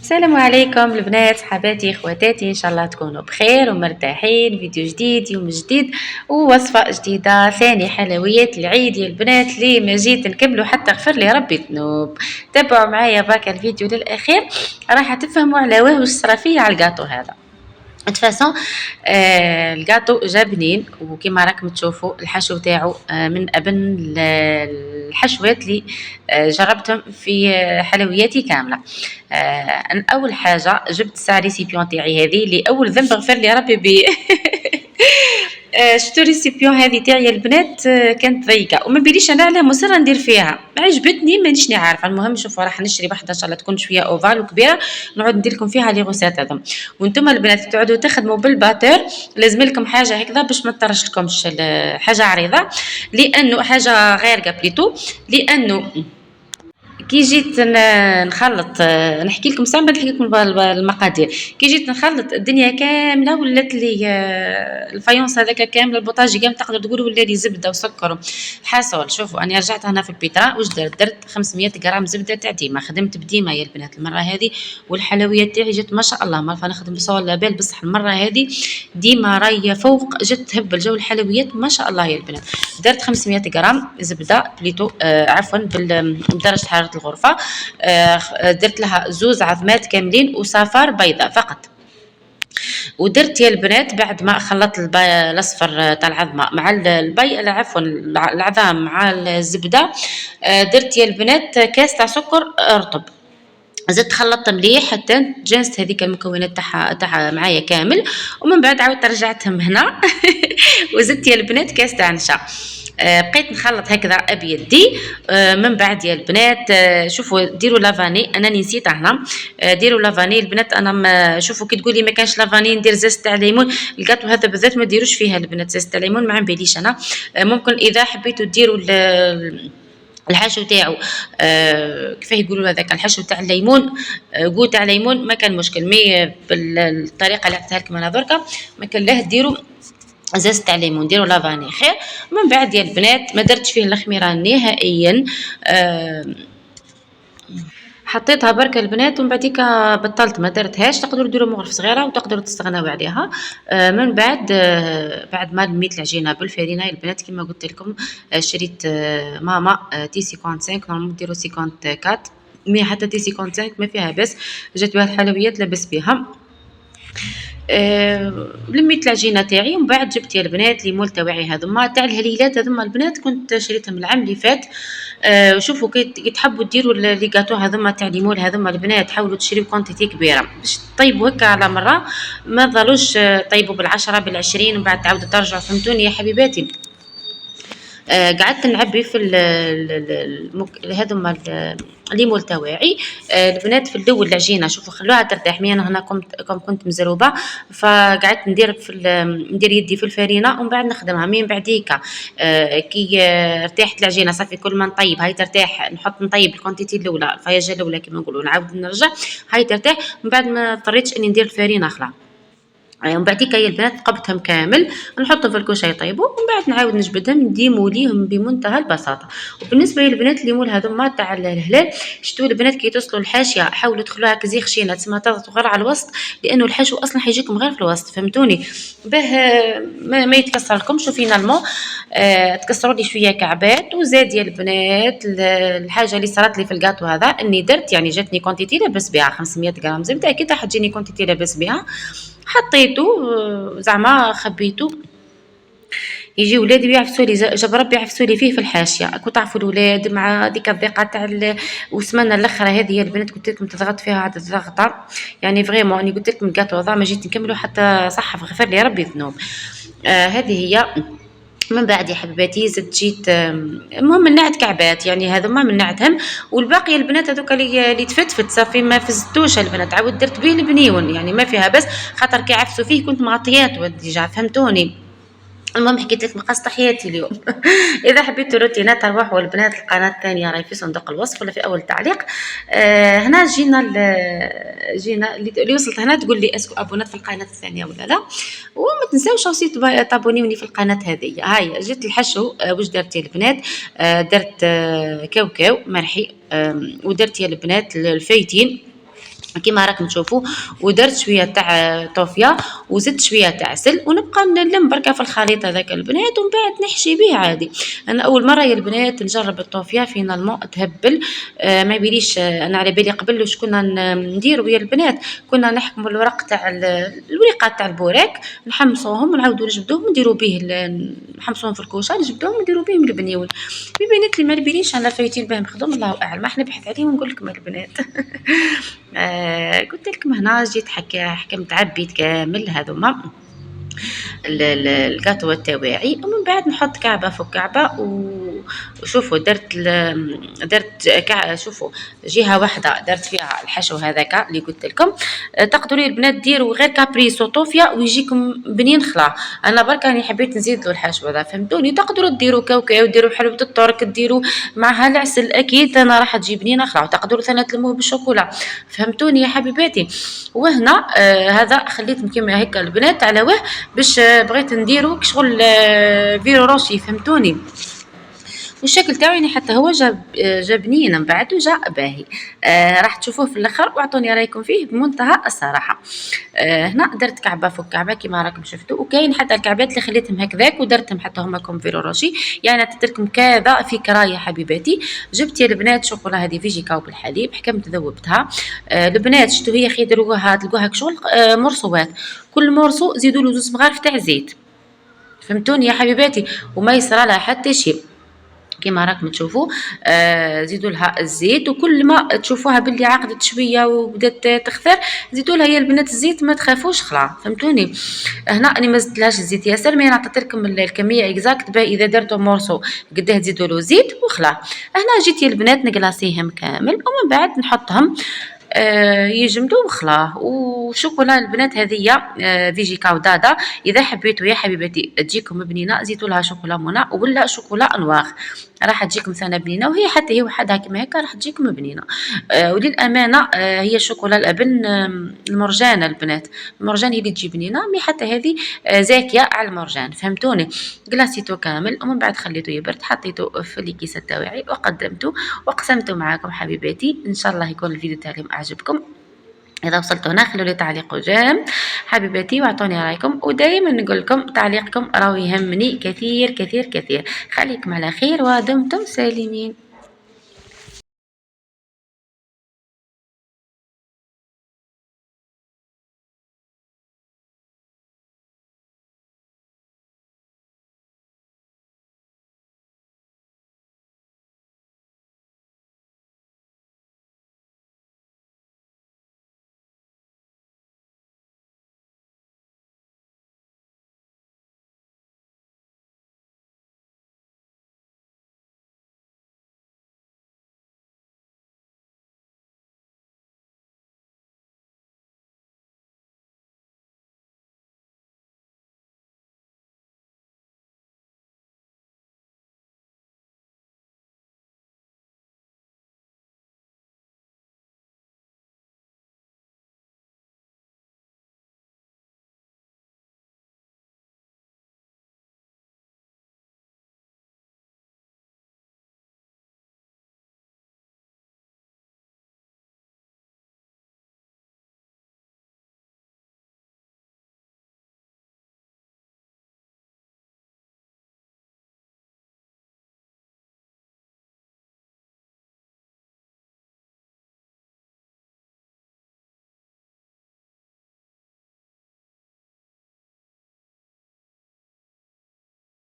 السلام عليكم البنات حباتي خواتاتي، ان شاء الله تكونوا بخير ومرتاحين. فيديو جديد، يوم جديد ووصفه جديده، ثاني حلويات العيد يا البنات. ليه ما جيت نكملوا حتى غفر لي ربي ذنوب. تابعوا معايا باك الفيديو للاخير، راح تفهموا على وش صرا فيا على الجاتو هذا. فاسون الجاتو جا بنين، وكما راكم تشوفوا الحشو تاعو من ابن الحشوات اللي جربتهم في حلوياتي كامله. اول حاجه جبت سا ريسيبيون تاعي هذه اللي اول ذنب غفر لي ربي ب شتو ريسيبيون هذه تاعي البنات كانت ضيقه وما بيليش انا على مصره ندير فيها، عجبتني مانيش عارفه. المهم شوفوا راح نشري واحده ان شاء الله تكون شويه اوفال وكبيره، نقعد ندير لكم فيها لي غوسات هذم. وانتم البنات تعودوا تخدموا بالباتور لازم لكم حاجه هكذا باش ما تطرش لكمش حاجه عريضه، لانه حاجه غير بليتو، لانه كي جيت نخلط، نحكي لكم سامبل، نحكي لكم المقادير. كي جيت نخلط الدنيا كامله ولات لي الفايونس هذاك كامل، البوطاجي كامل تقدر تقول ولا لي زبده وسكر حصل. شوفوا انا رجعت هنا في البيترا واش درت 500 غرام زبده تاع ديما، خدمت بديما يا البنات المره هذه. والحلويات تاعي جات ما شاء الله، ما نخدم بصوال لابال بصح المره هذه ديما راهي فوق، جات تهبل جو الحلويات ما شاء الله يا البنات. درت 500 غرام زبده بليتو عفوا بدرجه حراره الغرفه. درت لها زوز عظمات كاملين وصفار بيضاء فقط. ودرت يا البنات بعد ما خلطت الاصفر تاع العظمه مع عفوا العظام مع الزبده، درت يا البنات كاس تاع سكر رطب. زدت خلطت مليح حتى جانست هذيك المكونات تاعها معايا كامل. ومن بعد عاودت رجعتهم هنا وزدت يا البنات كاس تاع نشا. بقيت نخلط هكذا بيدي. من بعد يا البنات شوفوا ديروا لافاني، انا نسيتها هنا. ديروا لافاني البنات. انا شوفوا كي تقولي ما كانش لافاني ندير زاز تاع ليمون. الكاطو هذا بالذات ما ديروش فيها البنات زاز تاع ليمون، ما عمباليش انا. ممكن اذا حبيتوا ديروا الحشو تاعو كيفاه يقولوا هذاك الحشو تاع الليمون، قو تاع الليمون ما كان مشكل. مي بالطريقه اللي عطيتها لكم انا دركا ما كان له ديروا زاز تاع ليمون، ديروا لافاني خير. من بعد يا البنات ما درتش فيه الخميره نهائيا. حطيتها برك البنات ومن بعديك بطلت ما درتهاش. تقدروا ديروا مغرف صغيره وتقدروا تستغناو عليها. من بعد بعد ما لميت العجينه بالفرينه البنات كما قلت لكم، شريت ماما تي 55 نورمال ديروا 54 مي حتى تي 55 ما فيها بس، جات بها الحلويات لاباس بها. لميت العجينه تاعي ومن بعد جبت يا البنات لي مول تاعي هذوما تاع الهليلات هذوما البنات كنت شريتهم العام اللي فات. شوفوا كي تحبوا ديروا لي غاتو هذوما تاع لي مول هذوما البنات حاولوا تشريو كونتيتي كبيره باش طيبوا هكا على مره، ما ظلوش طيبوا بالعشرة بالعشرين ومن بعد تعاودوا ترجعوا. فهمتوني يا حبيباتي؟ قعدت نعبي في هذوما ليمول تاوعي. البنات في الاول العجينه شوفوا خلوها ترتاح، مي انا هنا كنت مزروبه فقعدت ندير يدي في الفرينه ومن بعد نخدمها. من بعديك كي ارتاحت العجينه صافي كل ما نطيب هاي ترتاح نحط نطيب الكونتيتي الاولى الفياجه الاولى كما نقولوا نعاود نرجع هاي ترتاح. من بعد ما اضطريتش اني ندير الفرينه اخرى. ومن بعد يا البنات قبتهم كامل نحطهم في الكوشه يطيبوا ومن بعد نعاود نجبدهم نديمو ليهم بمنتهى البساطه. وبالنسبه للبنات اللي مول هذوما تاع الهلال، شتو البنات كي توصلوا الحاشيه حاولوا تخلوها كزي خشينه تسمى تضغطوا غير على الوسط، لانه الحشو اصلا حيجيكم غير في الوسط. فهمتوني؟ باه ما يتكسر لكمش. وفينالمون تكسروا لي شويه كعبات. وزاد يا البنات الحاجه اللي صارت لي في الكاطو هذا اني درت يعني جاتني كونتيتي لاباس بها 500 غرام زبده، اكيد راح تجيني كونتيتي لاباس بها. حطيته زعما خبيته يجي ولادي يعفسوا لي، جاب ربي يعفسوا لي فيه في الحاشيه. كنت تعرفوا الولاد مع ديك الضيقه تاع وسمانه الاخرى هذه يا البنات قلت لكم تضغط فيها عاد الضغطه يعني فريمون. اني قلت لكم الكاطو ما جيت نكملوا حتى صح غفر لي ربي الذنوب. هذه هي. من بعد يا حبيباتي زدت جيت المهم من نعت كعبات يعني هذوما من نعتهم. والباقي البنات هذوك اللي تفتفت صافي ما فزتوش البنات، عاود درت به البنيون يعني ما فيها بس خاطر كي عفسوا فيه كنت مغطيات ديجا. فهمتوني؟ المهم حكيت لك مقاصة حياتي اليوم. اذا حبيتوا روتينات روحوا البنات القناه الثانيه راهي في صندوق الوصف ولا في اول تعليق. هنا جينا اللي وصلت هنا تقول لي اسكو ابونات في القناه الثانيه ولا لا. وما تنساوش اوسي تابونيوني في القناه هذه. هاي جيت الحشو واش درت يا البنات؟ درت كاوكاو مرحي. ودرت يا البنات الفايتين كيما راكم تشوفوا. ودرت شويه تاع طوفيه وزدت شويه تاع عسل، ونبقى نلم بركه في الخليط هذاك البنات، ومن بعد نحشي به عادي. انا اول مره يا البنات نجرب الطوفيه فينالمون تهبل. ما يبيليش. انا على بالي قبل واش كنا نديروا يا البنات، كنا نحكموا الورق تاع الوريقات تاع البوراك، نحمصوهم ونعاودوا نجبدوهم نديروا به نحمصوهم في الكوشه نجبدوهم نديروا بهم البنيول. بنات اللي ما يبيليش انا فايتين به مخدوم الله اعلم، احنا نبحث عليه ونقول لكم البنات. قلت لكم هنا جيت حكمت عبيت كامل هذوما الكاتو تاوعي، ومن بعد نحط كعبه فوق كعبه وشوفوا شوفوا جهه واحده درت فيها الحشو هذاك اللي قلت لكم. تقدروا البنات ديروا غير كابريسو طوفيا ويجيكم بنين خلا. انا برك راني حبيت نزيد له الحشو هذا فهمتوني. تقدروا ديروا كاوكاو وديروا حلوه الترك ديروا معها العسل، اكيد انا راح تجيب بنينه خلا. وتقدروا ثاني تلموه بالشوكولا فهمتوني يا حبيباتي. وهنا هذا خليتهم كيما هيك البنات على واه باش بغيت نديرو كشغل فيرو روشي فهمتوني. والشكل تاعو يعني حتى هو جابني من بعد وجا باهي. راح تشوفوه في الاخر واعطوني رايكم فيه بمنتهى الصراحه. هنا درت كعبه فوق كعبه كيما راكم شفتوا، وكاين حتى الكعبات اللي خليتهم هكذاك ودرتهم حتى هما كوم فيرو روشي. يعني عطيت لكم كذا فكره يا حبيباتي. جبت يا البنات شوكولا هذه فيجي كاو بالحليب، حكمت ذوبتها. البنات شتو هي خي ديروها تلقوها كشغل مرصوات، كل مرصو زيدوا له 2 مغارف تاع زيت فهمتوني يا حبيباتي، وما يصرى لها حتى شيء كيما راكم تشوفوا. زيدوا لها الزيت، وكل ما تشوفوها باللي عقدت شويه وبدات تخثر زيدوا لها يا البنات الزيت، ما تخافوش خلا فهمتوني. هنا انا ما زدتلهاش الزيت ياسر، مي انا عطيت لكم الكميه اكزاكت باه اذا درتوا مورسو قداه تزيدوا له زيت وخلا. هنا جيت يا البنات نقلاصيهم كامل ومن بعد نحطهم يجمدوا وخلاه. وشوكولا البنات هذه فيجي كاو دادا، اذا حبيتوا يا حبيبتي تجيكم بنينه زيتوا لها شوكولا مونا ولا شوكولا انواغ راح تجيكم ثاني بنينه، وهي حتى هي وحدها كما هكا راح تجيكم بنينه. وللامانه هي الشوكولا الابن المرجان البنات، المرجان هي اللي تجي بنينه، مي حتى هذه زاكيه على المرجان فهمتوني. قلاسيتو كامل ومن بعد خليته يبرد، حطيته في الكيسه تاوعي وقدمته وقسمته معاكم حبيباتي. ان شاء الله يكون الفيديو تاعكم اعجبكم. اذا وصلتوا هنا خلوا لي تعليق جام حبيباتي واعطوني رايكم، ودائما نقول لكم تعليقكم راهو يهمني كثير كثير كثير. خليكم على خير ودمتم سالمين.